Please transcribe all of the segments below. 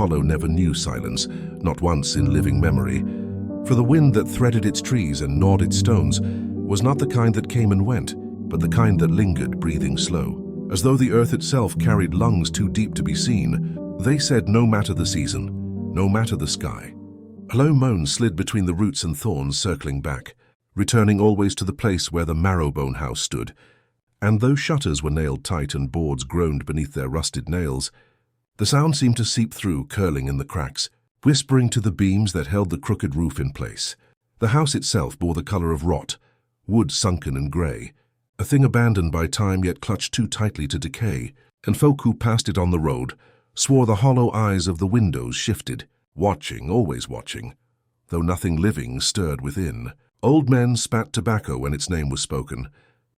hollow never knew silence, not once in living memory. For the wind that threaded its trees and gnawed its stones was not the kind that came and went, but the kind that lingered, breathing slow, as though the earth itself carried lungs too deep to be seen. They said no matter the season, no matter the sky. A low moan slid between the roots and thorns, circling back, returning always to the place where the Marrowbone house stood. And though shutters were nailed tight and boards groaned beneath their rusted nails, the sound seemed to seep through, curling in the cracks, whispering to the beams that held the crooked roof in place. The house itself bore the color of rot, wood sunken and grey, a thing abandoned by time yet clutched too tightly to decay, and folk who passed it on the road swore the hollow eyes of the windows shifted, watching, always watching, though nothing living stirred within. Old men spat tobacco when its name was spoken,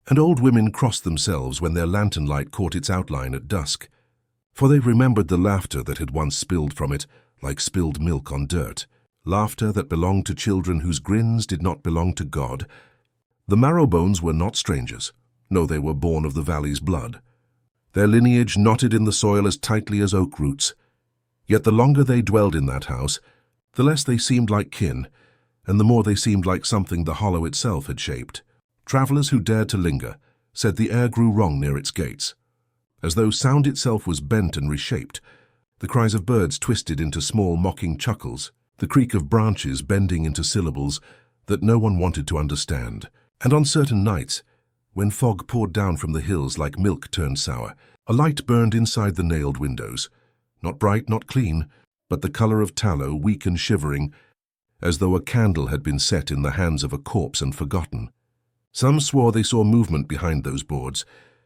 and old women crossed themselves when their lantern light caught its outline at dusk, for they remembered the laughter that had once spilled from it like spilled milk on dirt, laughter that belonged to children whose grins did not belong to God. The Marrowbones were not strangers. No, they were born of the valley's blood. Their lineage knotted in the soil as tightly as oak roots. Yet the longer they dwelled in that house, the less they seemed like kin, and the more they seemed like something the hollow itself had shaped. Travellers who dared to linger said the air grew wrong near its gates. As though sound itself was bent and reshaped, the cries of birds twisted into small mocking chuckles, the creak of branches bending into syllables that no one wanted to understand. And on certain nights, when fog poured down from the hills like milk turned sour, a light burned inside the nailed windows, not bright, not clean, but the color of tallow, weak and shivering, as though a candle had been set in the hands of a corpse and forgotten. Some swore they saw movement behind those boards,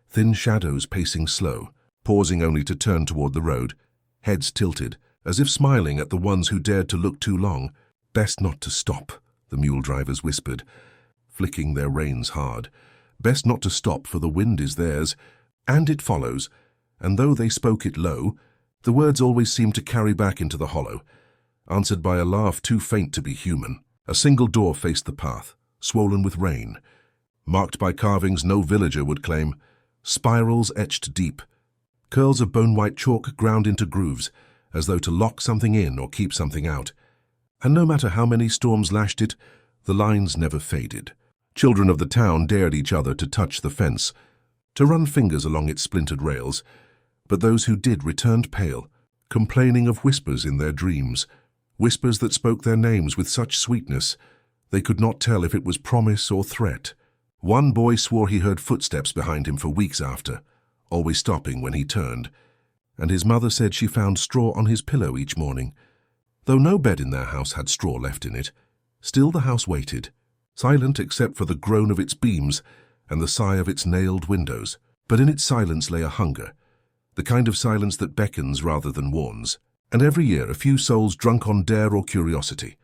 thin shadows pacing slow, pausing only to turn toward the road, heads tilted, as if smiling at the ones who dared to look too long. Best not to stop, the mule drivers whispered, flicking their reins hard. Best not to stop, for the wind is theirs, and it follows, and though they spoke it low, the words always seemed to carry back into the hollow, answered by a laugh too faint to be human. A single door faced the path, swollen with rain, marked by carvings no villager would claim, spirals etched deep, curls of bone-white chalk ground into grooves, as though to lock something in or keep something out. And no matter how many storms lashed it, the lines never faded. Children of the town dared each other to touch the fence, to run fingers along its splintered rails, but those who did returned pale, complaining of whispers in their dreams, whispers that spoke their names with such sweetness they could not tell if it was promise or threat. One boy swore he heard footsteps behind him for weeks after, always stopping when he turned, and his mother said she found straw on his pillow each morning. Though no bed in their house had straw left in it, still the house waited, silent except for the groan of its beams and the sigh of its nailed windows. But in its silence lay a hunger, the kind of silence that beckons rather than warns. And every year a few souls drunk on dare or curiosity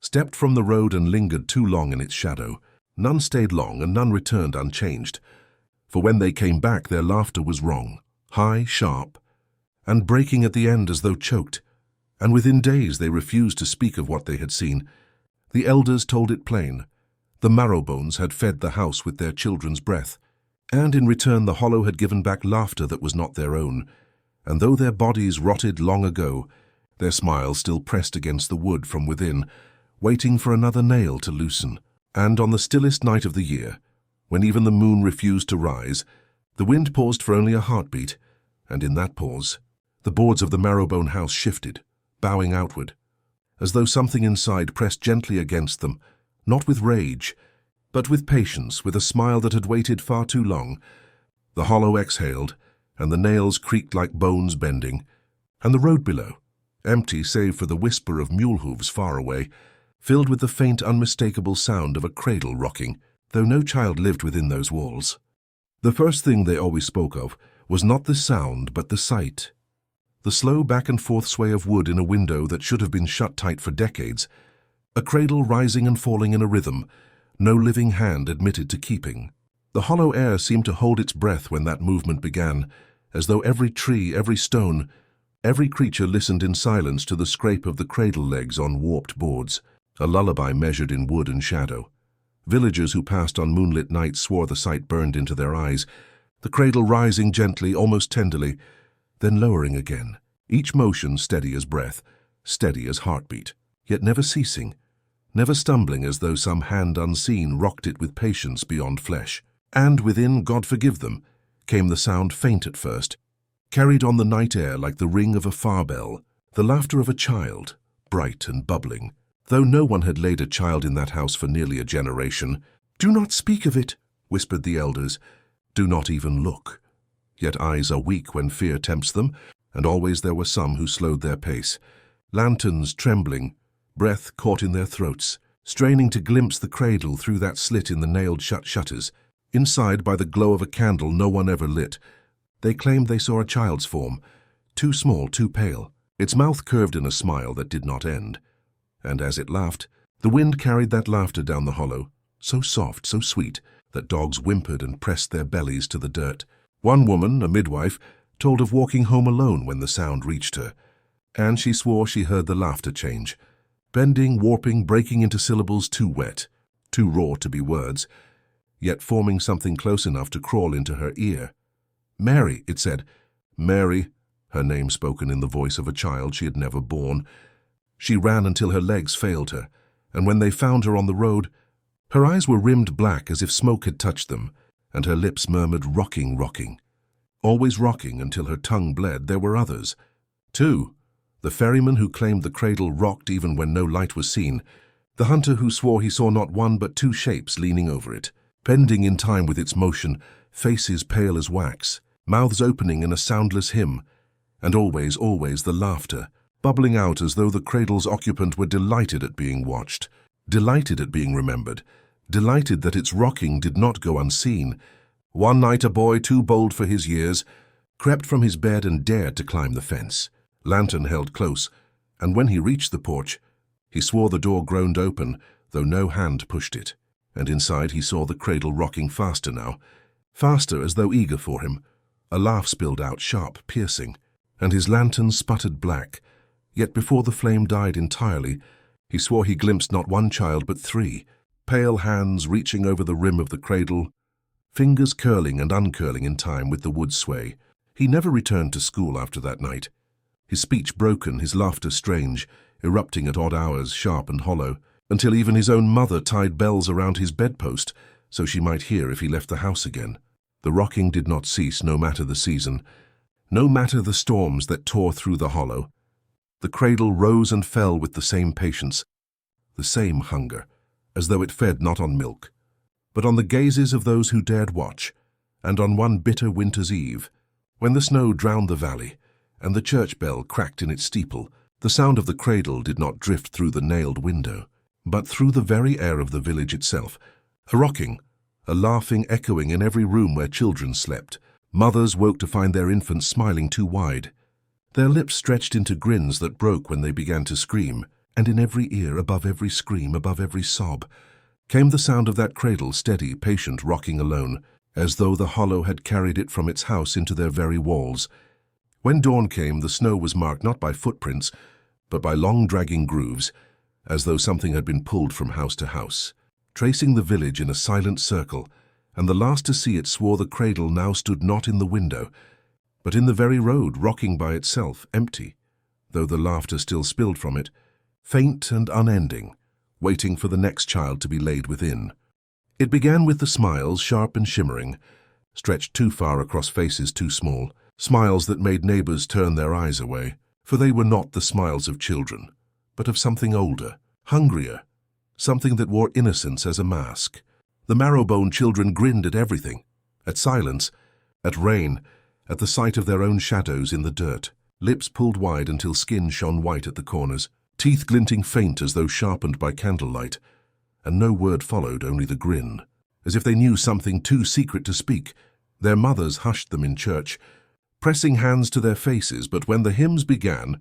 stepped from the road and lingered too long in its shadow. None stayed long and none returned unchanged, for when they came back their laughter was wrong, high, sharp, and breaking at the end as though choked, and within days they refused to speak of what they had seen. The elders told it plain. The Marrowbones had fed the house with their children's breath, and in return the hollow had given back laughter that was not their own, and though their bodies rotted long ago, their smiles still pressed against the wood from within, waiting for another nail to loosen. And on the stillest night of the year, when even the moon refused to rise, the wind paused for only a heartbeat, and in that pause, the boards of the Marrowbone house shifted, bowing outward, as though something inside pressed gently against them, not with rage, but with patience, with a smile that had waited far too long. The hollow exhaled, and the nails creaked like bones bending, and the road below, empty save for the whisper of mule hooves far away, filled with the faint, unmistakable sound of a cradle rocking, though no child lived within those walls. The first thing they always spoke of was not the sound, but the sight. The slow back-and-forth sway of wood in a window that should have been shut tight for decades, a cradle rising and falling in a rhythm, no living hand admitted to keeping. The hollow air seemed to hold its breath when that movement began, as though every tree, every stone, every creature listened in silence to the scrape of the cradle legs on warped boards, a lullaby measured in wood and shadow. Villagers who passed on moonlit nights swore the sight burned into their eyes, the cradle rising gently, almost tenderly, then lowering again, each motion steady as breath, steady as heartbeat, yet never ceasing, never stumbling, as though some hand unseen rocked it with patience beyond flesh. And within, God forgive them, came the sound, faint at first, carried on the night air like the ring of a far bell, the laughter of a child, bright and bubbling, though no one had laid a child in that house for nearly a generation. "Do not speak of it," whispered the elders. "Do not even look." Yet eyes are weak when fear tempts them, and always there were some who slowed their pace, lanterns trembling, breath caught in their throats, straining to glimpse the cradle through that slit in the nailed-shut shutters. Inside, by the glow of a candle no one ever lit, they claimed they saw a child's form, too small, too pale, its mouth curved in a smile that did not end. And as it laughed, the wind carried that laughter down the hollow, so soft, so sweet, that dogs whimpered and pressed their bellies to the dirt. One woman, a midwife, told of walking home alone when the sound reached her, and she swore she heard the laughter change, bending, warping, breaking into syllables too wet, too raw to be words, yet forming something close enough to crawl into her ear. "Mary," it said. Mary, her name spoken in the voice of a child she had never borne. She ran until her legs failed her, and when they found her on the road, her eyes were rimmed black as if smoke had touched them, and her lips murmured, "Rocking, rocking." Always rocking until her tongue bled. There were others, too. The ferryman who claimed the cradle rocked even when no light was seen, the hunter who swore he saw not one but two shapes leaning over it, bending in time with its motion, faces pale as wax, mouths opening in a soundless hymn, and always, always the laughter, bubbling out as though the cradle's occupant were delighted at being watched, delighted at being remembered, delighted that its rocking did not go unseen. One night a boy, too bold for his years, crept from his bed and dared to climb the fence, lantern held close, and when he reached the porch, he swore the door groaned open, though no hand pushed it, and inside he saw the cradle rocking faster now, faster as though eager for him. A laugh spilled out, sharp, piercing, and his lantern sputtered black, yet before the flame died entirely, he swore he glimpsed not one child but three, pale hands reaching over the rim of the cradle, fingers curling and uncurling in time with the wood sway. He never returned to school after that night, his speech broken, his laughter strange, erupting at odd hours, sharp and hollow, until even his own mother tied bells around his bedpost so she might hear if he left the house again. The rocking did not cease, no matter the season, no matter the storms that tore through the hollow. The cradle rose and fell with the same patience, the same hunger, as though it fed not on milk, but on the gazes of those who dared watch. And on one bitter winter's eve, when the snow drowned the valley, and the church bell cracked in its steeple, the sound of the cradle did not drift through the nailed window, but through the very air of the village itself, a rocking, a laughing echoing in every room where children slept. Mothers woke to find their infants smiling too wide. Their lips stretched into grins that broke when they began to scream, and in every ear, above every scream, above every sob, came the sound of that cradle, steady, patient, rocking alone, as though the hollow had carried it from its house into their very walls. When dawn came, the snow was marked not by footprints, but by long dragging grooves, as though something had been pulled from house to house, tracing the village in a silent circle, and the last to see it swore the cradle now stood not in the window, but in the very road, rocking by itself, empty, though the laughter still spilled from it, faint and unending, waiting for the next child to be laid within. It began with the smiles, sharp and shimmering, stretched too far across faces too small, smiles that made neighbors turn their eyes away, for they were not the smiles of children, but of something older, hungrier, something that wore innocence as a mask. The Marrowbone children grinned at everything, at silence, at rain, at the sight of their own shadows in the dirt, lips pulled wide until skin shone white at the corners, teeth glinting faint as though sharpened by candlelight, and no word followed, only the grin, as if they knew something too secret to speak. Their mothers hushed them in church, pressing hands to their faces, but when the hymns began,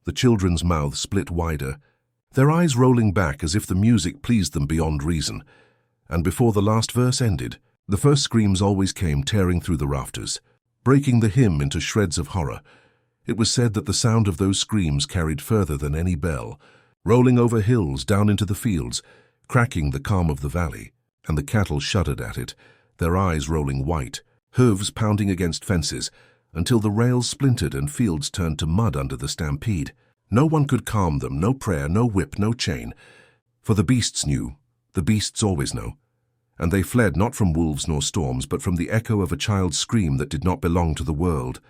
the children's mouths split wider, their eyes rolling back as if the music pleased them beyond reason, and before the last verse ended, the first screams always came tearing through the rafters, breaking the hymn into shreds of horror. It was said that the sound of those screams carried further than any bell, rolling over hills down into the fields, cracking the calm of the valley, and the cattle shuddered at it, their eyes rolling white, hooves pounding against fences, until the rails splintered and fields turned to mud under the stampede. No one could calm them, no prayer, no whip, no chain. For the beasts knew, the beasts always know. And they fled not from wolves nor storms, but from the echo of a child's scream that did not belong to the world.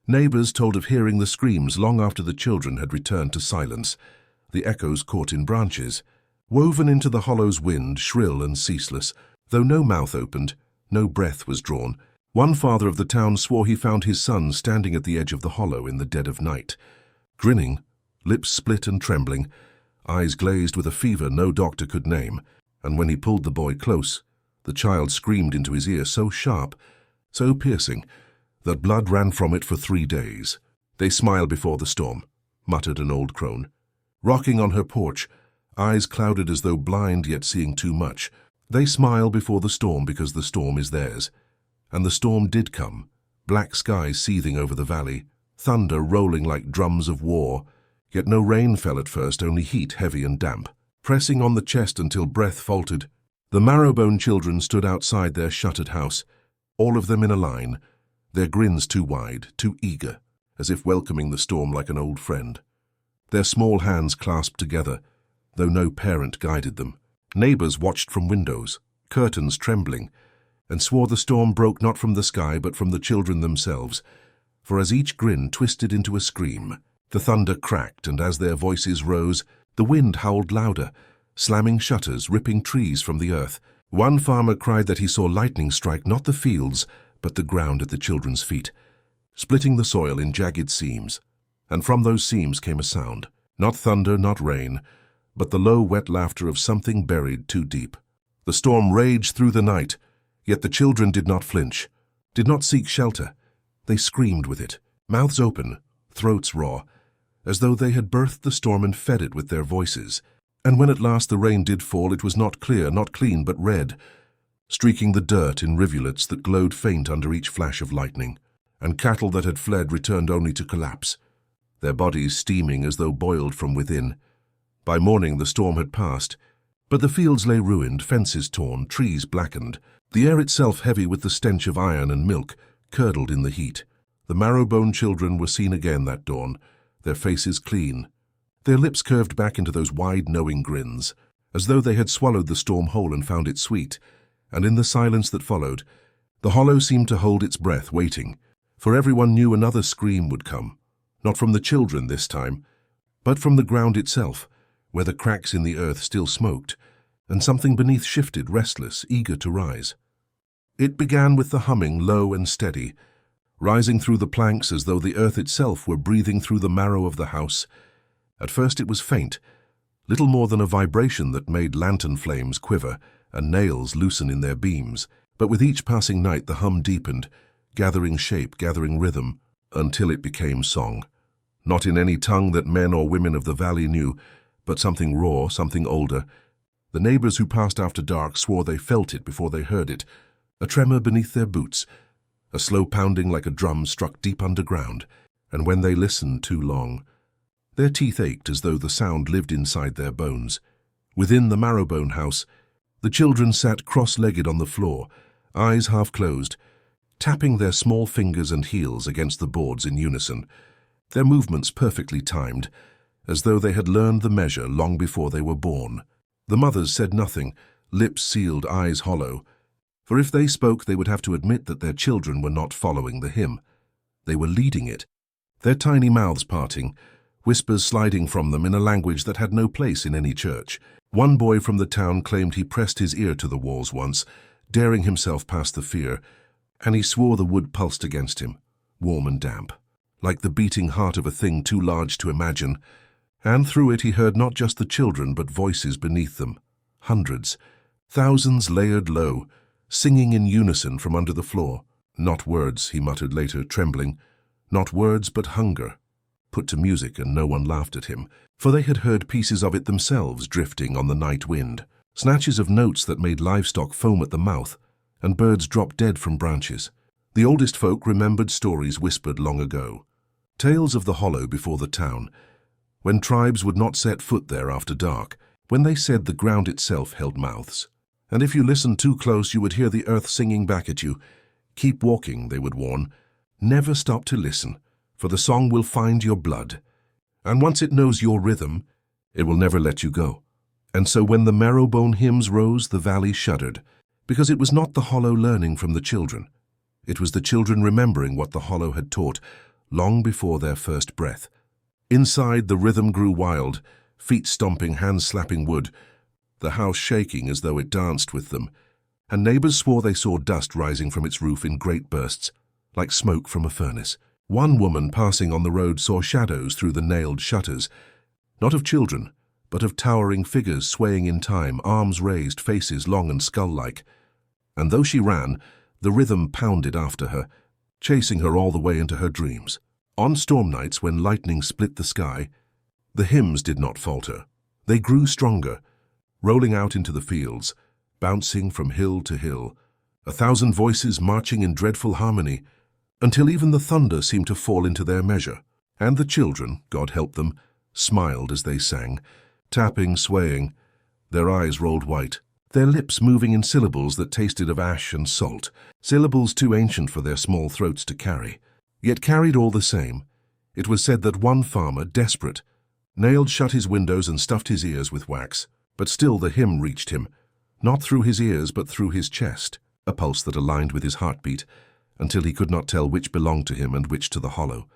Neighbors told of hearing the screams long after the children had returned to silence, the echoes caught in branches, woven into the hollow's wind, shrill and ceaseless, though no mouth opened, no breath was drawn. One father of the town swore he found his son standing at the edge of the hollow in the dead of night, grinning, lips split and trembling, eyes glazed with a fever no doctor could name, and when he pulled the boy close, the child screamed into his ear so sharp, so piercing, that blood ran from it for 3 days. "They smile before the storm," muttered an old crone. Rocking on her porch, eyes clouded as though blind yet seeing too much, they smile before the storm because the storm is theirs. And the storm did come, black skies seething over the valley, thunder rolling like drums of war, yet no rain fell at first, only heat heavy and damp, pressing on the chest until breath faltered. The Marrowbone children stood outside their shuttered house, all of them in a line, their grins too wide, too eager, as if welcoming the storm like an old friend. Their small hands clasped together, though no parent guided them. Neighbors watched from windows, curtains trembling, and swore the storm broke not from the sky but from the children themselves, for as each grin twisted into a scream, the thunder cracked, and as their voices rose, the wind howled louder, slamming shutters, ripping trees from the earth. One farmer cried that he saw lightning strike not the fields, but the ground at the children's feet, splitting the soil in jagged seams. And from those seams came a sound, not thunder, not rain, but the low, wet laughter of something buried too deep. The storm raged through the night, yet the children did not flinch, did not seek shelter. They screamed with it, mouths open, throats raw, as though they had birthed the storm and fed it with their voices. And when at last the rain did fall, it was not clear, not clean, but red, streaking the dirt in rivulets that glowed faint under each flash of lightning. And cattle that had fled returned only to collapse, their bodies steaming as though boiled from within. By morning the storm had passed, but the fields lay ruined, fences torn, trees blackened. The air itself, heavy with the stench of iron and milk, curdled in the heat. The Marrowbone children were seen again that dawn, their faces clean, their lips curved back into those wide, knowing grins, as though they had swallowed the storm whole and found it sweet. And in the silence that followed, the hollow seemed to hold its breath, waiting, for everyone knew another scream would come, not from the children this time, but from the ground itself, where the cracks in the earth still smoked, and something beneath shifted, restless, eager to rise. It began with the humming, low and steady, rising through the planks as though the earth itself were breathing through the marrow of the house. At first it was faint, little more than a vibration that made lantern flames quiver and nails loosen in their beams, but with each passing night the hum deepened, gathering shape, gathering rhythm, until it became song. Not in any tongue that men or women of the valley knew, but something raw, something older. The neighbors who passed after dark swore they felt it before they heard it, a tremor beneath their boots, a slow pounding like a drum struck deep underground, and when they listened too long, their teeth ached as though the sound lived inside their bones. Within the Marrowbone house, the children sat cross-legged on the floor, eyes half closed, tapping their small fingers and heels against the boards in unison, their movements perfectly timed, as though they had learned the measure long before they were born. The mothers said nothing, lips sealed, eyes hollow, for if they spoke they would have to admit that their children were not following the hymn. They were leading it, their tiny mouths parting, whispers sliding from them in a language that had no place in any church. One boy from the town claimed he pressed his ear to the walls once, daring himself past the fear, and he swore the wood pulsed against him, warm and damp, like the beating heart of a thing too large to imagine. And through it he heard not just the children, but voices beneath them, hundreds, thousands layered low, singing in unison from under the floor. Not words, he muttered later, trembling, not words but hunger, put to music, and no one laughed at him, for they had heard pieces of it themselves drifting on the night wind, snatches of notes that made livestock foam at the mouth, and birds drop dead from branches. The oldest folk remembered stories whispered long ago, tales of the hollow before the town, when tribes would not set foot there after dark, when they said the ground itself held mouths. And if you listened too close, you would hear the earth singing back at you. Keep walking, they would warn, Never stop to listen, for the song will find your blood. And once it knows your rhythm, it will never let you go. And so when the Marrowbone hymns rose, the valley shuddered, because it was not the hollow learning from the children. It was the children remembering what the hollow had taught long before their first breath. Inside, the rhythm grew wild, feet stomping, hands slapping wood, the house shaking as though it danced with them, and neighbors swore they saw dust rising from its roof in great bursts, like smoke from a furnace. One woman passing on the road saw shadows through the nailed shutters, not of children, but of towering figures swaying in time, arms raised, faces long and skull-like. And though she ran, the rhythm pounded after her, chasing her all the way into her dreams. On storm nights when lightning split the sky, the hymns did not falter. They grew stronger, rolling out into the fields, bouncing from hill to hill, 1,000 voices marching in dreadful harmony, until even the thunder seemed to fall into their measure. And the children, God help them, smiled as they sang, tapping, swaying, their eyes rolled white, their lips moving in syllables that tasted of ash and salt, syllables too ancient for their small throats to carry, yet carried all the same. It was said that one farmer, desperate, nailed shut his windows and stuffed his ears with wax, but still the hymn reached him, not through his ears but through his chest, a pulse that aligned with his heartbeat, until he could not tell which belonged to him and which to the hollow.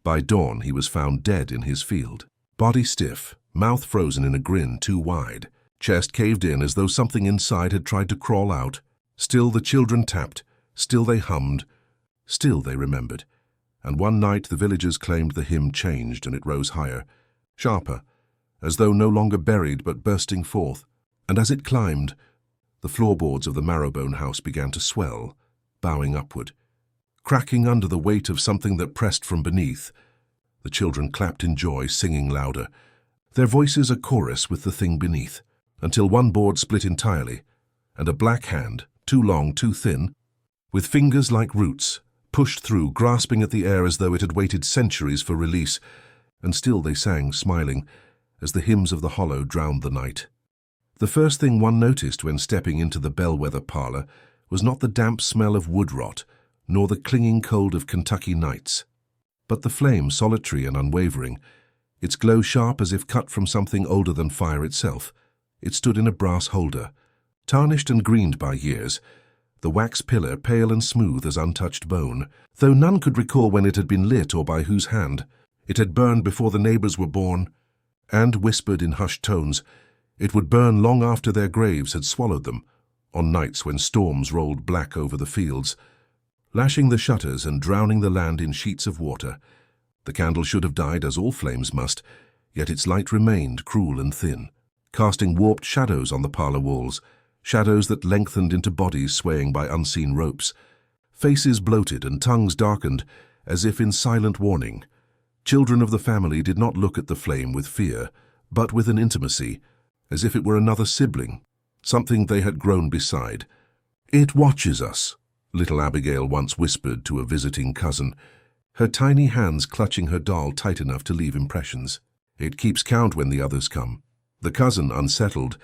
By dawn he was found dead in his field, body stiff, mouth frozen in a grin too wide, chest caved in as though something inside had tried to crawl out. Still the children tapped, still they hummed, still they remembered. And one night the villagers claimed the hymn changed, and it rose higher, sharper, as though no longer buried but bursting forth. And as it climbed, the floorboards of the Marrowbone house began to swell, bowing upward, cracking under the weight of something that pressed from beneath. The children clapped in joy, singing louder, their voices a chorus with the thing beneath, until one board split entirely, and a black hand, too long, too thin, with fingers like roots, pushed through, grasping at the air as though it had waited centuries for release, and still they sang, smiling, as the hymns of the hollow drowned the night. The first thing one noticed when stepping into the bellwether parlor was not the damp smell of wood rot, nor the clinging cold of Kentucky nights, but the flame, solitary and unwavering, its glow sharp as if cut from something older than fire itself. It stood in a brass holder, tarnished and greened by years, the wax pillar pale and smooth as untouched bone, though none could recall when it had been lit or by whose hand. It had burned before the neighbors were born, and, whispered in hushed tones, it would burn long after their graves had swallowed them, on nights when storms rolled black over the fields, lashing the shutters and drowning the land in sheets of water. The candle should have died, as all flames must, yet its light remained cruel and thin, casting warped shadows on the parlor walls, shadows that lengthened into bodies swaying by unseen ropes, faces bloated and tongues darkened, as if in silent warning. Children of the family did not look at the flame with fear, but with an intimacy, as if it were another sibling, something they had grown beside. "It watches us," little Abigail once whispered to a visiting cousin, her tiny hands clutching her doll tight enough to leave impressions. "It keeps count when the others come." The cousin, unsettled,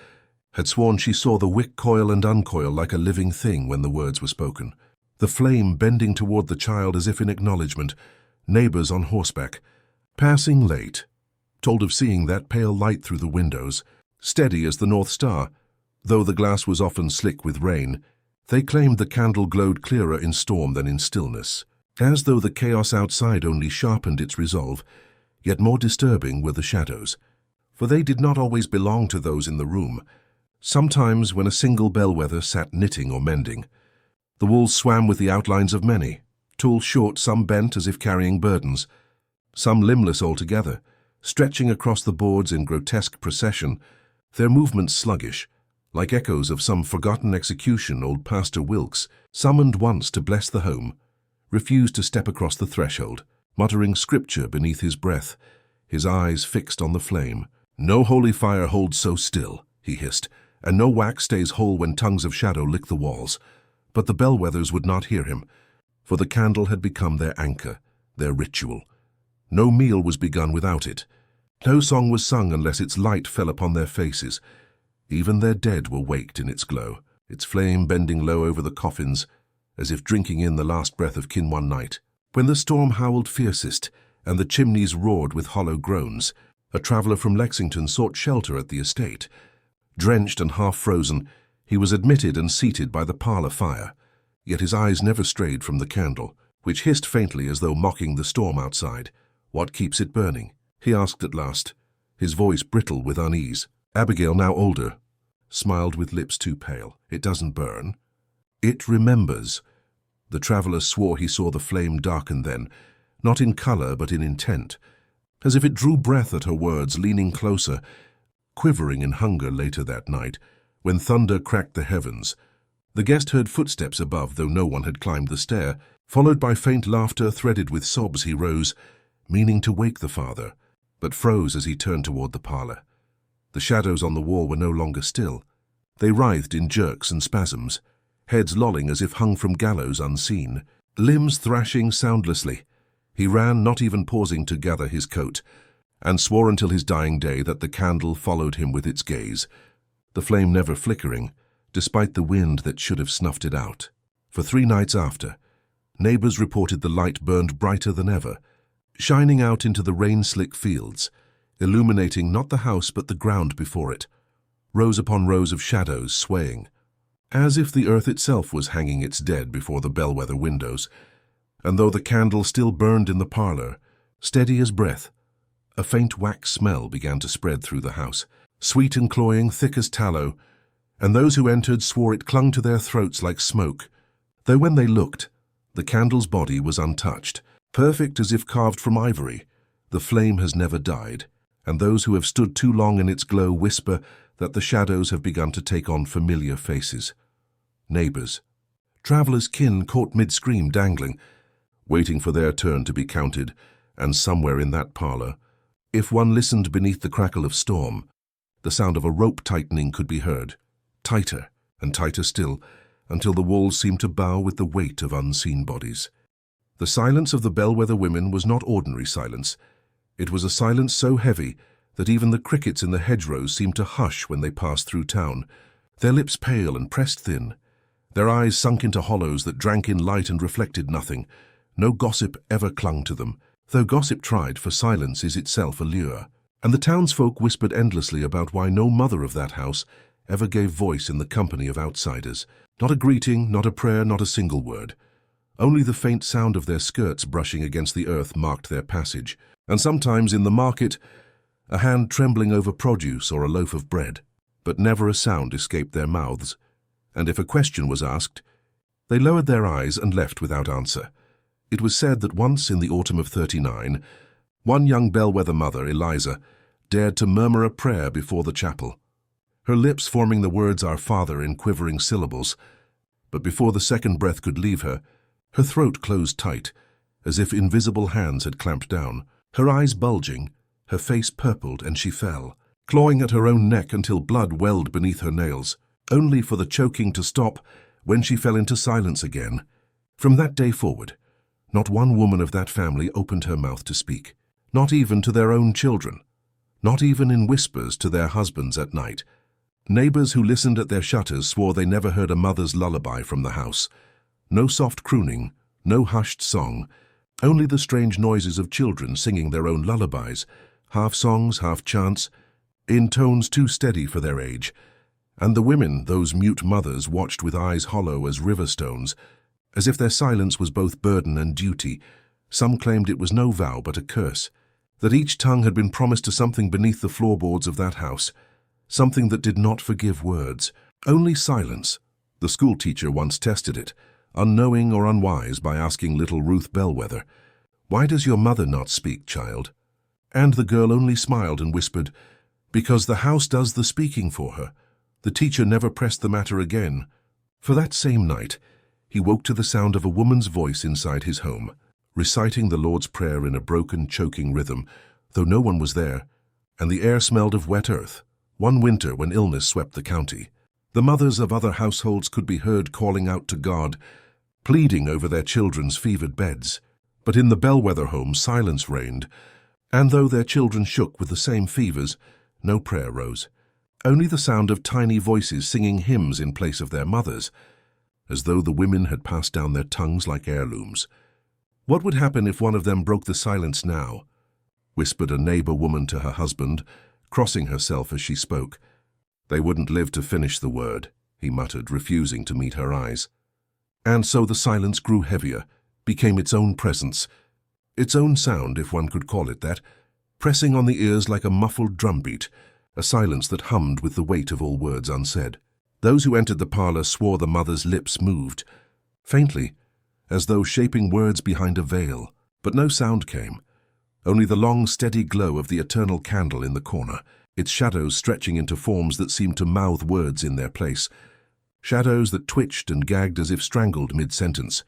had sworn she saw the wick coil and uncoil like a living thing when the words were spoken, the flame bending toward the child as if in acknowledgement. Neighbors on horseback, passing late, told of seeing that pale light through the windows, steady as the North Star. Though the glass was often slick with rain, they claimed the candle glowed clearer in storm than in stillness, as though the chaos outside only sharpened its resolve. Yet more disturbing were the shadows, for they did not always belong to those in the room. Sometimes, when a single bellwether sat knitting or mending, the walls swam with the outlines of many, tall, short, some bent as if carrying burdens, some limbless altogether, stretching across the boards in grotesque procession, their movements sluggish, like echoes of some forgotten execution. Old Pastor Wilkes, summoned once to bless the home, refused to step across the threshold, muttering scripture beneath his breath, his eyes fixed on the flame. "No holy fire holds so still," he hissed, "and no wax stays whole when tongues of shadow lick the walls." But the bellwethers would not hear him, for the candle had become their anchor, their ritual. No meal was begun without it. No song was sung unless its light fell upon their faces. Even their dead were waked in its glow, its flame bending low over the coffins, as if drinking in the last breath of kin one night. When the storm howled fiercest and the chimneys roared with hollow groans, a traveller from Lexington sought shelter at the estate. Drenched and half-frozen, he was admitted and seated by the parlour fire, yet his eyes never strayed from the candle, which hissed faintly as though mocking the storm outside. "What keeps it burning?" he asked at last, his voice brittle with unease. Abigail, now older, smiled with lips too pale. "It doesn't burn. It remembers." The traveller swore he saw the flame darken then, not in colour but in intent, as if it drew breath at her words, leaning closer, quivering in hunger later that night, when thunder cracked the heavens. The guest heard footsteps above, though no one had climbed the stair. Followed by faint laughter threaded with sobs, he rose, meaning to wake the father, but froze as he turned toward the parlour. The shadows on the wall were no longer still. They writhed in jerks and spasms, heads lolling as if hung from gallows unseen, limbs thrashing soundlessly. He ran, not even pausing to gather his coat, and swore until his dying day that the candle followed him with its gaze, the flame never flickering, despite the wind that should have snuffed it out. For 3 nights after, neighbours reported the light burned brighter than ever, shining out into the rain-slick fields, illuminating not the house but the ground before it, rows upon rows of shadows swaying, as if the earth itself was hanging its dead before the bellwether windows. And though the candle still burned in the parlour, steady as breath, a faint wax smell began to spread through the house, sweet and cloying, thick as tallow, and those who entered swore it clung to their throats like smoke, though when they looked, the candle's body was untouched, perfect as if carved from ivory. The flame has never died, and those who have stood too long in its glow whisper that the shadows have begun to take on familiar faces. Neighbours, travellers' kin caught mid-scream dangling, waiting for their turn to be counted, and somewhere in that parlour, if one listened beneath the crackle of storm, the sound of a rope tightening could be heard, tighter and tighter still, until the walls seemed to bow with the weight of unseen bodies. The silence of the bellwether women was not ordinary silence. It was a silence so heavy that even the crickets in the hedgerows seemed to hush when they passed through town, their lips pale and pressed thin, their eyes sunk into hollows that drank in light and reflected nothing. No gossip ever clung to them, though gossip tried, for silence is itself a lure. And the townsfolk whispered endlessly about why no mother of that house ever gave voice in the company of outsiders. Not a greeting, not a prayer, not a single word. Only the faint sound of their skirts brushing against the earth marked their passage, and sometimes in the market, a hand trembling over produce or a loaf of bread. But never a sound escaped their mouths, and if a question was asked, they lowered their eyes and left without answer. It was said that once in the autumn of '39, one young bellwether mother, Eliza, dared to murmur a prayer before the chapel, her lips forming the words "Our Father" in quivering syllables, but before the second breath could leave her, her throat closed tight, as if invisible hands had clamped down, her eyes bulging, her face purpled, and she fell, clawing at her own neck until blood welled beneath her nails, only for the choking to stop when she fell into silence again. From that day forward, not one woman of that family opened her mouth to speak, not even to their own children, not even in whispers to their husbands at night. Neighbours who listened at their shutters swore they never heard a mother's lullaby from the house. No soft crooning, no hushed song, only the strange noises of children singing their own lullabies, half songs, half chants, in tones too steady for their age. And the women, those mute mothers, watched with eyes hollow as river stones, as if their silence was both burden and duty. Some claimed it was no vow but a curse, that each tongue had been promised to something beneath the floorboards of that house, something that did not forgive words, only silence. The schoolteacher once tested it, unknowing or unwise, by asking little Ruth Bellwether, "Why does your mother not speak, child?" And the girl only smiled and whispered, "Because the house does the speaking for her." The teacher never pressed the matter again. For that same night, he woke to the sound of a woman's voice inside his home, reciting the Lord's Prayer in a broken, choking rhythm, though no one was there, and the air smelled of wet earth. One winter, when illness swept the county, the mothers of other households could be heard calling out to God, pleading over their children's fevered beds. But in the Bellwether home silence reigned, and though their children shook with the same fevers, no prayer rose, only the sound of tiny voices singing hymns in place of their mothers, as though the women had passed down their tongues like heirlooms. What would happen if one of them broke the silence now? Whispered a neighbor woman to her husband, crossing herself as she spoke. They wouldn't live to finish the word, he muttered, refusing to meet her eyes. And so the silence grew heavier, became its own presence, its own sound, if one could call it that, pressing on the ears like a muffled drumbeat, a silence that hummed with the weight of all words unsaid. Those who entered the parlor swore the mother's lips moved, faintly, as though shaping words behind a veil, but no sound came, only the long, steady glow of the eternal candle in the corner, its shadows stretching into forms that seemed to mouth words in their place, shadows that twitched and gagged as if strangled mid-sentence.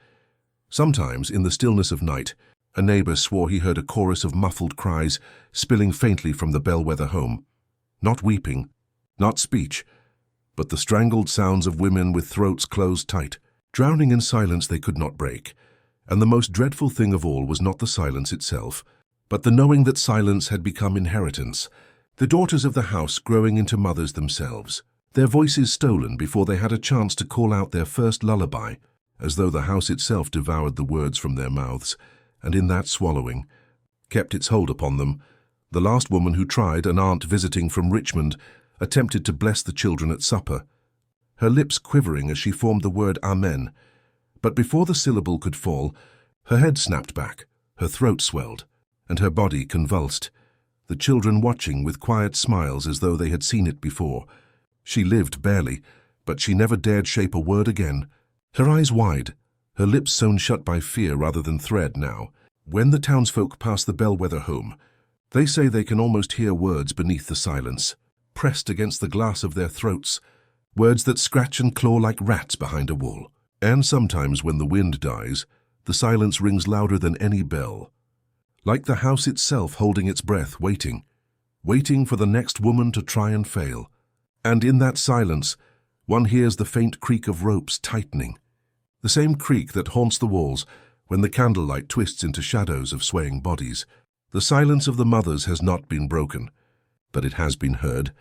Sometimes, in the stillness of night, a neighbor swore he heard a chorus of muffled cries spilling faintly from the bellwether home. Not weeping, not speech, but the strangled sounds of women with throats closed tight, drowning in silence they could not break. And the most dreadful thing of all was not the silence itself, but the knowing that silence had become inheritance, the daughters of the house growing into mothers themselves, their voices stolen before they had a chance to call out their first lullaby, as though the house itself devoured the words from their mouths, and in that swallowing, kept its hold upon them. The last woman who tried, an aunt visiting from Richmond, attempted to bless the children at supper, her lips quivering as she formed the word Amen. But before the syllable could fall, her head snapped back, her throat swelled, and her body convulsed, the children watching with quiet smiles as though they had seen it before. She lived barely, but she never dared shape a word again, her eyes wide, her lips sewn shut by fear rather than thread now. When the townsfolk pass the bellwether home, they say they can almost hear words beneath the silence, pressed against the glass of their throats, words that scratch and claw like rats behind a wall. And sometimes when the wind dies, the silence rings louder than any bell, like the house itself holding its breath, waiting for the next woman to try and fail. And in that silence, one hears the faint creak of ropes tightening, the same creak that haunts the walls when the candlelight twists into shadows of swaying bodies. The silence of the mothers has not been broken, but it has been heard,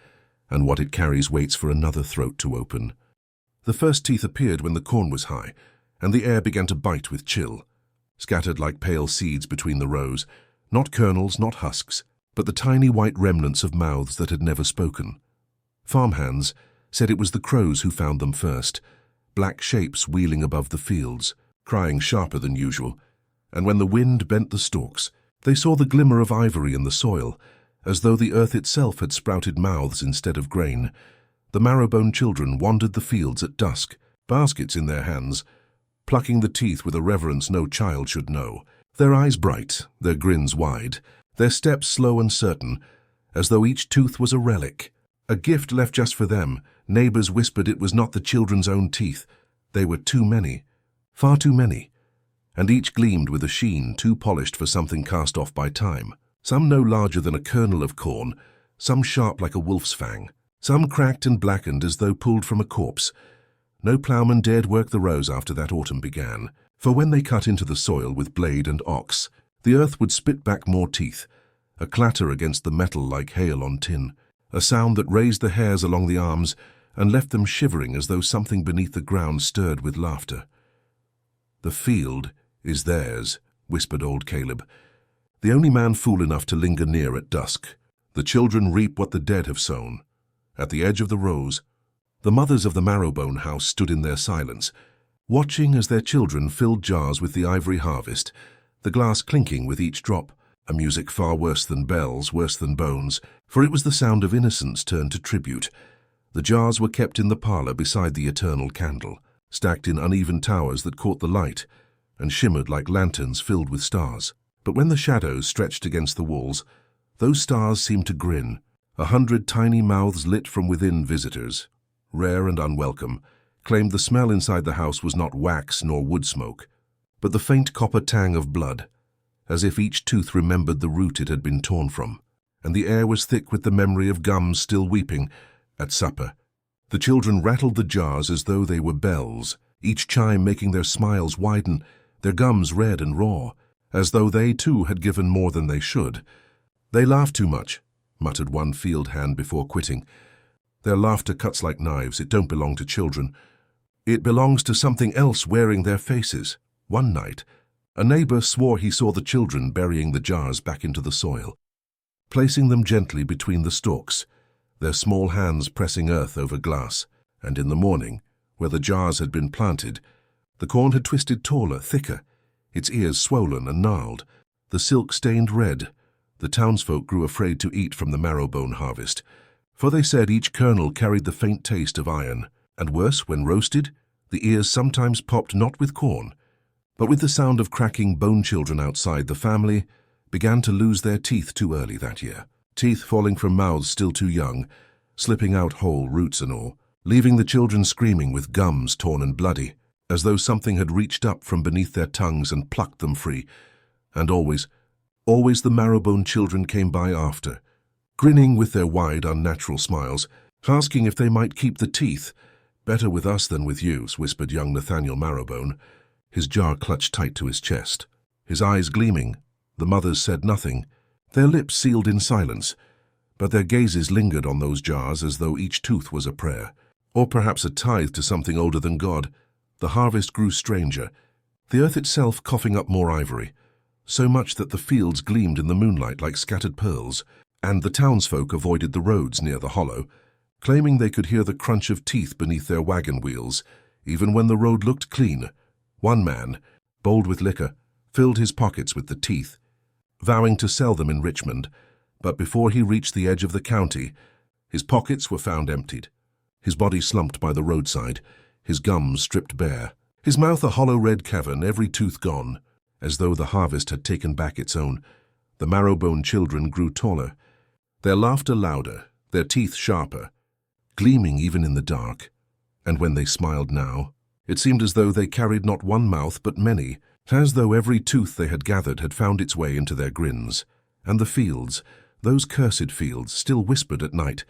and what it carries waits for another throat to open. The first teeth appeared when the corn was high, and the air began to bite with chill, scattered like pale seeds between the rows, not kernels, not husks, but the tiny white remnants of mouths that had never spoken. Farmhands said it was the crows who found them first, black shapes wheeling above the fields, crying sharper than usual, and when the wind bent the stalks, they saw the glimmer of ivory in the soil, as though the earth itself had sprouted mouths instead of grain. The Marrowbone children wandered the fields at dusk, baskets in their hands, plucking the teeth with a reverence no child should know, their eyes bright, their grins wide, their steps slow and certain, as though each tooth was a relic, a gift left just for them. Neighbors whispered it was not the children's own teeth. They were too many, far too many, and each gleamed with a sheen too polished for something cast off by time. Some no larger than a kernel of corn, some sharp like a wolf's fang, some cracked and blackened as though pulled from a corpse. No ploughman dared work the rows after that autumn began, for when they cut into the soil with blade and ox, the earth would spit back more teeth, a clatter against the metal like hail on tin, a sound that raised the hairs along the arms and left them shivering as though something beneath the ground stirred with laughter. "The field is theirs," whispered old Caleb, the only man fool enough to linger near at dusk. "The children reap what the dead have sown." At the edge of the rows, the mothers of the Marrowbone house stood in their silence, watching as their children filled jars with the ivory harvest, the glass clinking with each drop, a music far worse than bells, worse than bones, for it was the sound of innocence turned to tribute. The jars were kept in the parlor beside the eternal candle, stacked in uneven towers that caught the light and shimmered like lanterns filled with stars. But when the shadows stretched against the walls, those stars seemed to grin, 100 tiny mouths lit from within. Visitors, rare and unwelcome, claimed the smell inside the house was not wax nor wood smoke, but the faint copper tang of blood, as if each tooth remembered the root it had been torn from, and the air was thick with the memory of gums still weeping. At supper, the children rattled the jars as though they were bells, each chime making their smiles widen, their gums red and raw, as though they too had given more than they should. "They laugh too much," muttered one field hand before quitting. "Their laughter cuts like knives. It don't belong to children. It belongs to something else wearing their faces." One night, A neighbor swore he saw the children burying the jars back into the soil, placing them gently between the stalks, their small hands pressing earth over glass. And in the morning, where the jars had been planted, the corn had twisted taller, thicker, its ears swollen and gnarled, the silk stained red. The townsfolk grew afraid to eat from the marrowbone harvest, for they said each kernel carried the faint taste of iron, and worse, when roasted, the ears sometimes popped not with corn, but with the sound of cracking. Bone children outside the family began to lose their teeth too early that year, teeth falling from mouths still too young, slipping out whole, roots and all, leaving the children screaming with gums torn and bloody, as though something had reached up from beneath their tongues and plucked them free. And always the marrowbone children came by after, grinning with their wide, unnatural smiles, asking if they might keep the teeth. "Better with us than with you," whispered young Nathaniel Marrowbone, his jar clutched tight to his chest, his eyes gleaming. The mothers said nothing, their lips sealed in silence, but their gazes lingered on those jars as though each tooth was a prayer, or perhaps a tithe to something older than God. The harvest grew stranger, the earth itself coughing up more ivory, so much that the fields gleamed in the moonlight like scattered pearls, and the townsfolk avoided the roads near the hollow, claiming they could hear the crunch of teeth beneath their wagon wheels, even when the road looked clean. One man, bold with liquor, filled his pockets with the teeth, vowing to sell them in Richmond, but before he reached the edge of the county, his pockets were found emptied, his body slumped by the roadside, his gums stripped bare, his mouth a hollow red cavern, every tooth gone, as though the harvest had taken back its own. The marrowbone children grew taller, their laughter louder, their teeth sharper, gleaming even in the dark, and when they smiled now, it seemed as though they carried not one mouth but many, as though every tooth they had gathered had found its way into their grins. And the fields, those cursed fields, still whispered at night,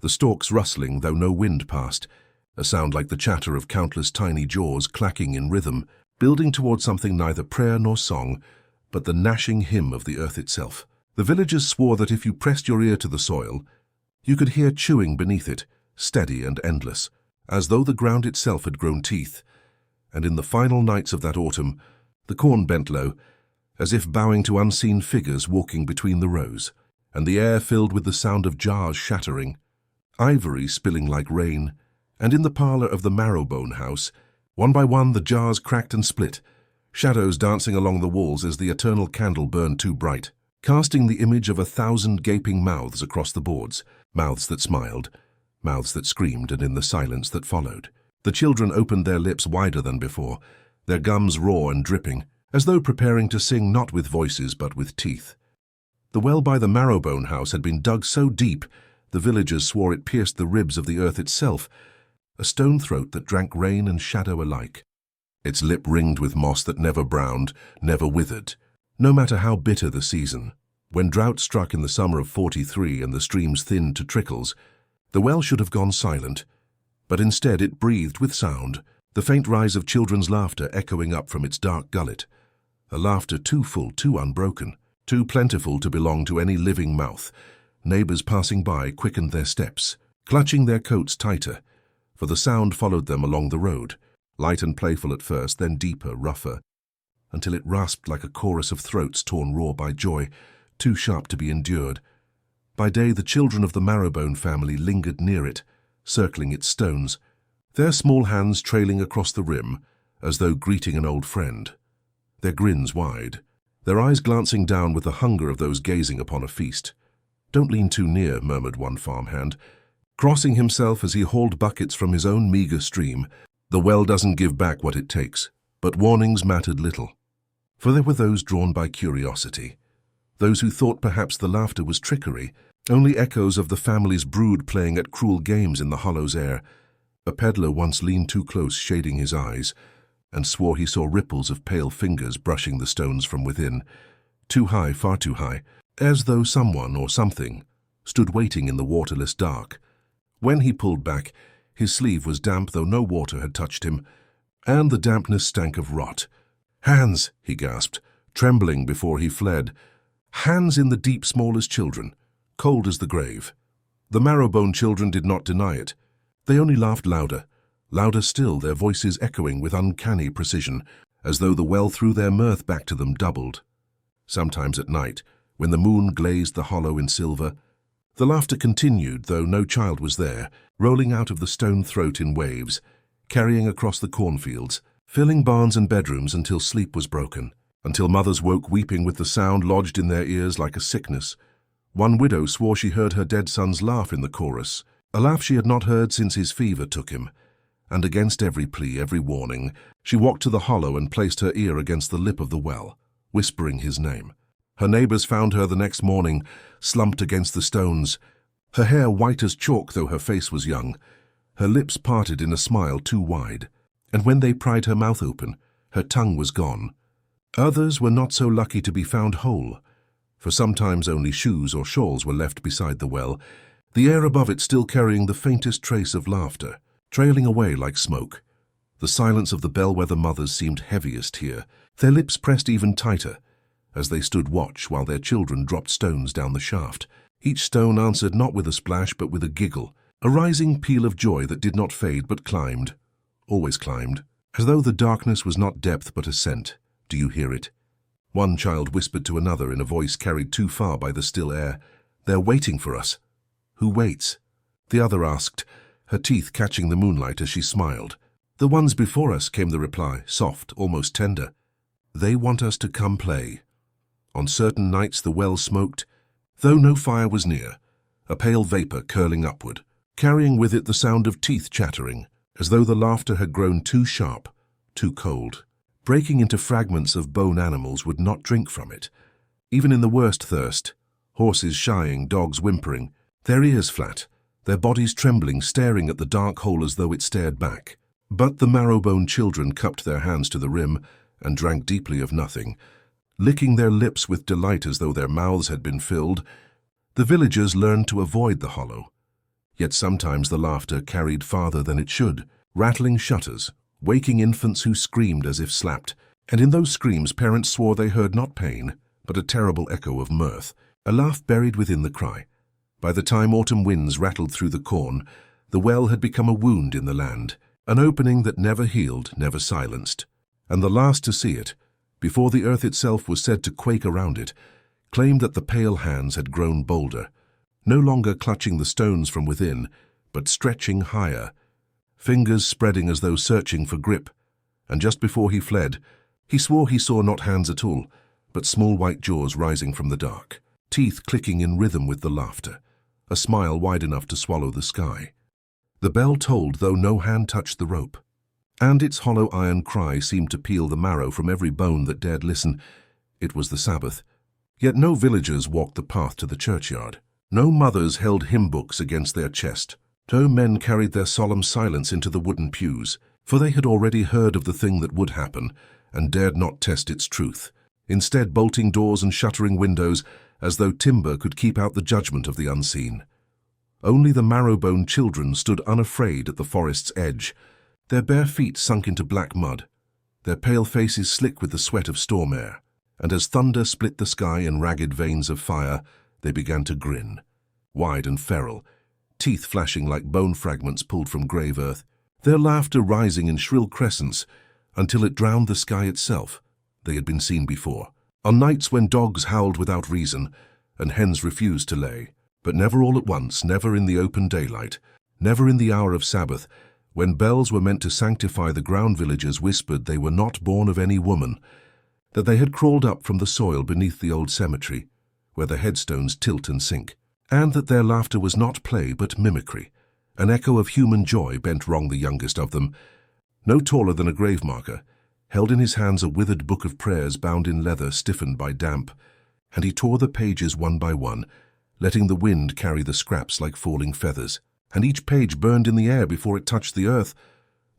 the stalks rustling though no wind passed, a sound like the chatter of countless tiny jaws clacking in rhythm, building toward something neither prayer nor song, but the gnashing hymn of the earth itself. The villagers swore that if you pressed your ear to the soil, you could hear chewing beneath it, steady and endless, as though the ground itself had grown teeth. And in the final nights of that autumn, the corn bent low, as if bowing to unseen figures walking between the rows, and the air filled with the sound of jars shattering, ivory spilling like rain, and in the parlor of the Marrowbone house, one by one the jars cracked and split, shadows dancing along the walls as the eternal candle burned too bright, casting the image of 1,000 gaping mouths across the boards, mouths that smiled, mouths that screamed, and in the silence that followed, the children opened their lips wider than before, their gums raw and dripping, as though preparing to sing not with voices but with teeth. The well by the Marrowbone house had been dug so deep, the villagers swore it pierced the ribs of the earth itself, a stone throat that drank rain and shadow alike, its lip ringed with moss that never browned, never withered, no matter how bitter the season. When drought struck in the summer of '43 and the streams thinned to trickles, the well should have gone silent, but instead it breathed with sound, the faint rise of children's laughter echoing up from its dark gullet, a laughter too full, too unbroken, too plentiful to belong to any living mouth. Neighbors passing by quickened their steps, clutching their coats tighter, for the sound followed them along the road, light and playful at first, then deeper, rougher, until it rasped like a chorus of throats torn raw by joy, too sharp to be endured. By day the children of the Marrowbone family lingered near it, circling its stones, their small hands trailing across the rim, as though greeting an old friend, their grins wide, their eyes glancing down with the hunger of those gazing upon a feast. "Don't lean too near," murmured one farmhand, crossing himself as he hauled buckets from his own meager stream. "The well doesn't give back what it takes." But warnings mattered little, for there were those drawn by curiosity, those who thought perhaps the laughter was trickery, only echoes of the family's brood playing at cruel games in the hollow's air. A peddler once leaned too close, shading his eyes, and swore he saw ripples of pale fingers brushing the stones from within, too high, far too high, as though someone or something stood waiting in the waterless dark. When he pulled back, his sleeve was damp though no water had touched him, and the dampness stank of rot. "Hands!" he gasped, trembling before he fled. Hands in the deep small as children, cold as the grave. The Marrowbone children did not deny it. They only laughed louder, louder still, their voices echoing with uncanny precision, as though the well threw their mirth back to them doubled. Sometimes at night, when the moon glazed the hollow in silver, the laughter continued, though no child was there, rolling out of the stone throat in waves, carrying across the cornfields, filling barns and bedrooms until sleep was broken, until mothers woke weeping with the sound lodged in their ears like a sickness. One widow swore she heard her dead son's laugh in the chorus, a laugh she had not heard since his fever took him. And against every plea, every warning, she walked to the hollow and placed her ear against the lip of the well, whispering his name. Her neighbors found her the next morning, slumped against the stones, her hair white as chalk though her face was young, her lips parted in a smile too wide, and when they pried her mouth open, her tongue was gone. Others were not so lucky to be found whole, for sometimes only shoes or shawls were left beside the well, the air above it still carrying the faintest trace of laughter, trailing away like smoke. The silence of the bellwether mothers seemed heaviest here, their lips pressed even tighter, as they stood watch while their children dropped stones down the shaft. Each stone answered not with a splash but with a giggle, a rising peal of joy that did not fade but climbed, always climbed, as though the darkness was not depth but ascent. Do you hear it? One child whispered to another in a voice carried too far by the still air, "They're waiting for us." "Who waits?" The other asked, her teeth catching the moonlight as she smiled. "The ones before us," came the reply, soft, almost tender. "They want us to come play." On certain nights the well smoked, though no fire was near, a pale vapor curling upward, carrying with it the sound of teeth chattering, as though the laughter had grown too sharp, too cold. Breaking into fragments of bone, animals would not drink from it, even in the worst thirst, horses shying, dogs whimpering, their ears flat, their bodies trembling, staring at the dark hole as though it stared back. But the Marrowbone children cupped their hands to the rim and drank deeply of nothing, licking their lips with delight as though their mouths had been filled. The villagers learned to avoid the hollow. Yet sometimes the laughter carried farther than it should, rattling shutters, waking infants who screamed as if slapped, and in those screams parents swore they heard not pain, but a terrible echo of mirth, a laugh buried within the cry. By the time autumn winds rattled through the corn, the well had become a wound in the land, an opening that never healed, never silenced. And the last to see it, before the earth itself was said to quake around it, claimed that the pale hands had grown bolder, no longer clutching the stones from within, but stretching higher, fingers spreading as though searching for grip. And just before he fled, he swore he saw not hands at all, but small white jaws rising from the dark, teeth clicking in rhythm with the laughter, a smile wide enough to swallow the sky. The bell tolled, though no hand touched the rope, and its hollow iron cry seemed to peel the marrow from every bone that dared listen. It was the Sabbath. Yet no villagers walked the path to the churchyard. No mothers held hymn books against their chest. No men carried their solemn silence into the wooden pews, for they had already heard of the thing that would happen, and dared not test its truth, instead bolting doors and shuttering windows as though timber could keep out the judgment of the unseen. Only the Marrowbone children stood unafraid at the forest's edge, their bare feet sunk into black mud, their pale faces slick with the sweat of storm air, and as thunder split the sky in ragged veins of fire, they began to grin, wide and feral, teeth flashing like bone fragments pulled from grave earth, their laughter rising in shrill crescents until it drowned the sky itself. They had been seen before, on nights when dogs howled without reason and hens refused to lay, but never all at once, never in the open daylight, never in the hour of Sabbath, when bells were meant to sanctify the ground. Villagers whispered they were not born of any woman, that they had crawled up from the soil beneath the old cemetery, where the headstones tilt and sink, and that their laughter was not play but mimicry, an echo of human joy. Bent Wrong, the youngest of them, no taller than a grave marker, held in his hands a withered book of prayers bound in leather stiffened by damp, and he tore the pages one by one, letting the wind carry the scraps like falling feathers, and each page burned in the air before it touched the earth,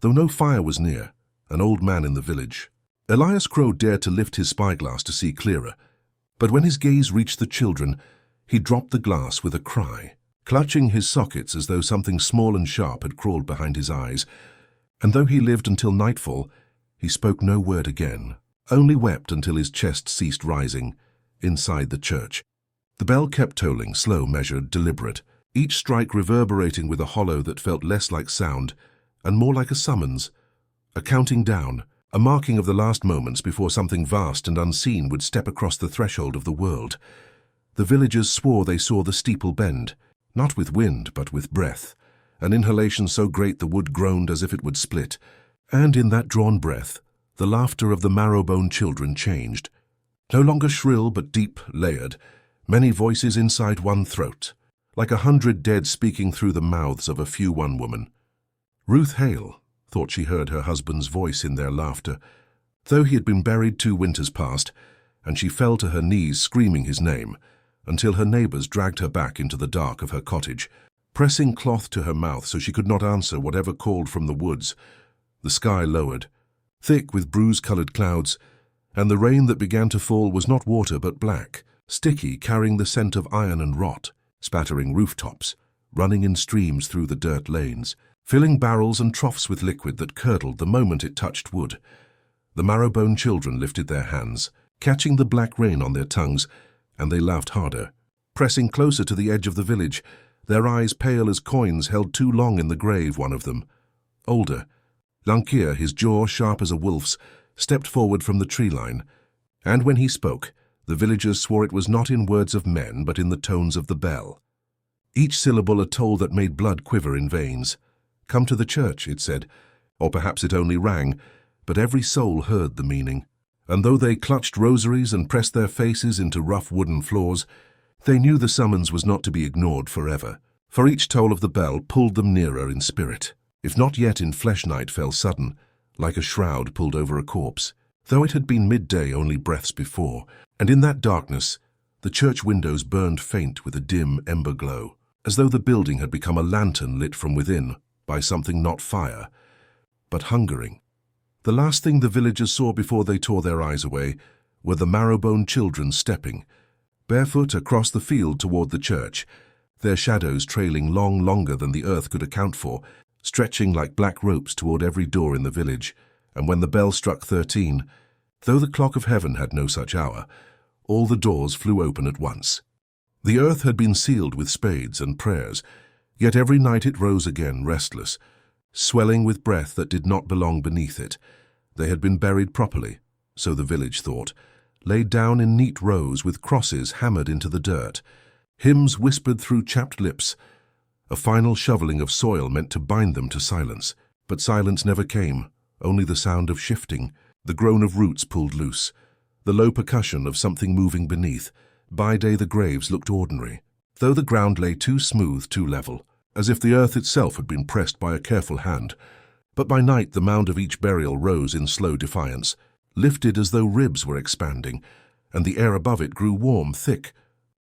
though no fire was near, an old man in the village. Elias Crow dared to lift his spyglass to see clearer, but when his gaze reached the children, he dropped the glass with a cry, clutching his sockets as though something small and sharp had crawled behind his eyes, and though he lived until nightfall, he spoke no word again, only wept until his chest ceased rising, inside the church. The bell kept tolling, slow, measured, deliberate, each strike reverberating with a hollow that felt less like sound and more like a summons, a counting down, a marking of the last moments before something vast and unseen would step across the threshold of the world. The villagers swore they saw the steeple bend, not with wind but with breath, an inhalation so great the wood groaned as if it would split, and in that drawn breath, the laughter of the Marrowbone children changed. No longer shrill but deep, layered, many voices inside one throat, like 100 dead speaking through the mouths of a few one woman. Ruth Hale thought she heard her husband's voice in their laughter, though he had been buried 2 winters past, and she fell to her knees screaming his name, until her neighbours dragged her back into the dark of her cottage, pressing cloth to her mouth so she could not answer whatever called from the woods. The sky lowered, thick with bruise-coloured clouds, and the rain that began to fall was not water but black, sticky, carrying the scent of iron and rot, spattering rooftops, running in streams through the dirt lanes, filling barrels and troughs with liquid that curdled the moment it touched wood. The Marrowbone children lifted their hands, catching the black rain on their tongues, and they laughed harder, pressing closer to the edge of the village, their eyes pale as coins held too long in the grave. One of them, older, Lankir, his jaw sharp as a wolf's, stepped forward from the tree line, and when he spoke, the villagers swore it was not in words of men but in the tones of the bell. Each syllable a toll that made blood quiver in veins. "Come to the church," it said, or perhaps it only rang, but every soul heard the meaning, and though they clutched rosaries and pressed their faces into rough wooden floors, they knew the summons was not to be ignored forever, for each toll of the bell pulled them nearer in spirit, if not yet in flesh. Night fell sudden, like a shroud pulled over a corpse, though it had been midday only breaths before, and in that darkness the church windows burned faint with a dim ember glow, as though the building had become a lantern lit from within by something not fire, but hungering. The last thing the villagers saw before they tore their eyes away were the Marrowbone children stepping, barefoot across the field toward the church, their shadows trailing longer than the earth could account for, stretching like black ropes toward every door in the village. And when the bell struck 13, though the clock of heaven had no such hour, all the doors flew open at once. The earth had been sealed with spades and prayers, yet every night it rose again, restless, swelling with breath that did not belong beneath it. They had been buried properly, so the village thought, laid down in neat rows with crosses hammered into the dirt, hymns whispered through chapped lips, a final shoveling of soil meant to bind them to silence. But silence never came, only the sound of shifting, the groan of roots pulled loose, the low percussion of something moving beneath. By day the graves looked ordinary, though the ground lay too smooth, too level, as if the earth itself had been pressed by a careful hand. But by night the mound of each burial rose in slow defiance, lifted as though ribs were expanding, and the air above it grew warm, thick,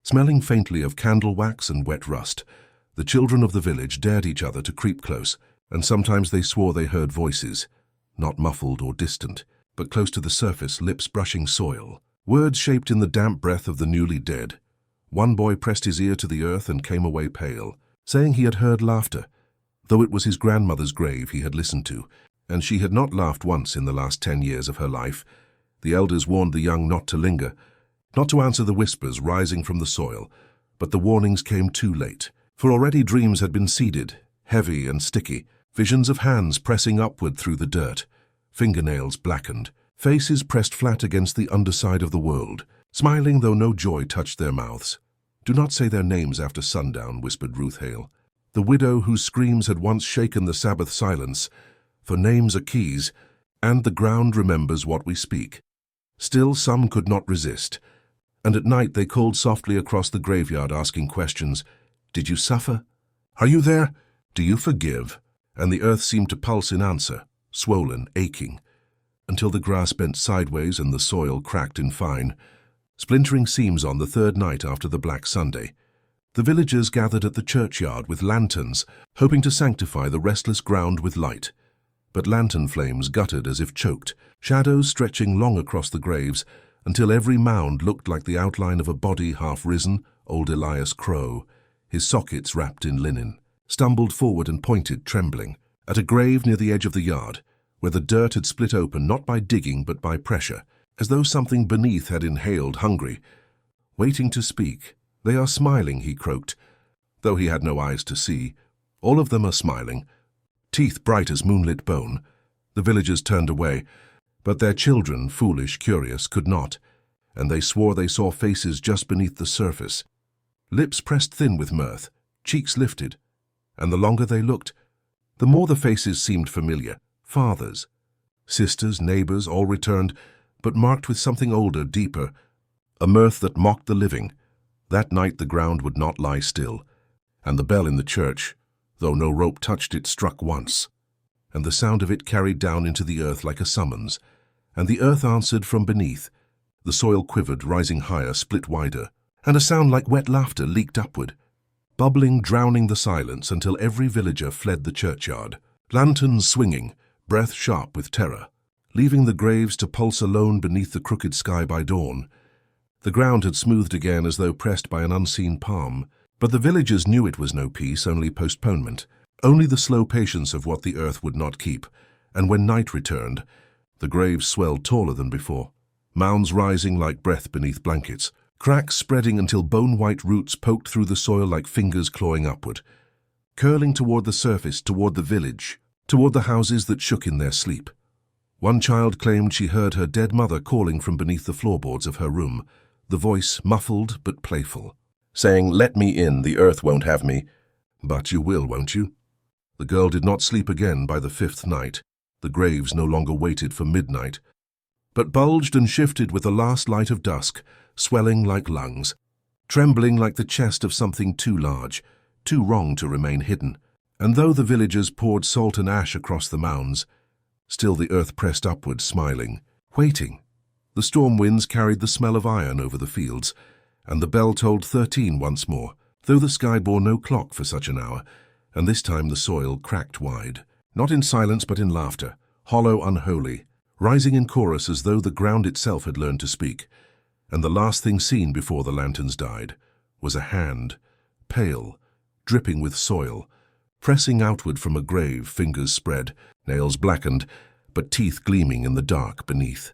smelling faintly of candle wax and wet rust. The children of the village dared each other to creep close, and sometimes they swore they heard voices, not muffled or distant, but close to the surface, lips brushing soil, words shaped in the damp breath of the newly dead. One boy pressed his ear to the earth and came away pale, saying he had heard laughter, though it was his grandmother's grave he had listened to, and she had not laughed once in the last 10 years of her life. The elders warned the young not to linger, not to answer the whispers rising from the soil, but the warnings came too late, for already dreams had been seeded, heavy and sticky, visions of hands pressing upward through the dirt, fingernails blackened, faces pressed flat against the underside of the world, smiling though no joy touched their mouths. "Do not say their names after sundown," whispered Ruth Hale, the widow whose screams had once shaken the Sabbath silence, "for names are keys, and the ground remembers what we speak." Still some could not resist, and at night they called softly across the graveyard asking questions. "Did you suffer? Are you there? Do you forgive?" And the earth seemed to pulse in answer, swollen, aching, until the grass bent sideways and the soil cracked in fine, splintering seams on the 3rd night after the Black Sunday. The villagers gathered at the churchyard with lanterns, hoping to sanctify the restless ground with light. But lantern flames guttered as if choked, shadows stretching long across the graves, until every mound looked like the outline of a body half risen. Old Elias Crow, his sockets wrapped in linen, stumbled forward and pointed, trembling, at a grave near the edge of the yard, where the dirt had split open not by digging but by pressure, as though something beneath had inhaled, hungry, waiting to speak. "They are smiling," he croaked, though he had no eyes to see. "All of them are smiling, teeth bright as moonlit bone." The villagers turned away, But their children, foolish, curious, could not, and they swore they saw faces just beneath the surface. Lips pressed thin with mirth, cheeks lifted, and the longer they looked, the more the faces seemed familiar. Fathers, sisters, neighbors, all returned, but marked with something older, deeper, a mirth that mocked the living. That night the ground would not lie still, and the bell in the church, though no rope touched it, struck once, and the sound of it carried down into the earth like a summons, and the earth answered from beneath. The soil quivered, rising higher, split wider, and a sound like wet laughter leaked upward, bubbling, drowning the silence until every villager fled the churchyard, lanterns swinging, breath sharp with terror, leaving the graves to pulse alone beneath the crooked sky by dawn. The ground had smoothed again as though pressed by an unseen palm, but the villagers knew it was no peace, only postponement, only the slow patience of what the earth would not keep. And when night returned, the graves swelled taller than before, mounds rising like breath beneath blankets, cracks spreading until bone-white roots poked through the soil like fingers clawing upward, curling toward the surface, toward the village, toward the houses that shook in their sleep. One child claimed she heard her dead mother calling from beneath the floorboards of her room, the voice muffled but playful, saying, "Let me in, the earth won't have me." "But you will, won't you?" The girl did not sleep again by the fifth night. The graves no longer waited for midnight, but bulged and shifted with the last light of dusk, swelling like lungs, trembling like the chest of something too large, too wrong to remain hidden. And though the villagers poured salt and ash across the mounds, still the earth pressed upward, smiling, waiting. The storm winds carried the smell of iron over the fields, and the bell tolled 13 once more, though the sky bore no clock for such an hour, and this time the soil cracked wide, not in silence but in laughter, hollow, unholy, rising in chorus as though the ground itself had learned to speak. And the last thing seen before the lanterns died was a hand, pale, dripping with soil, pressing outward from a grave, fingers spread, nails blackened, but teeth gleaming in the dark beneath.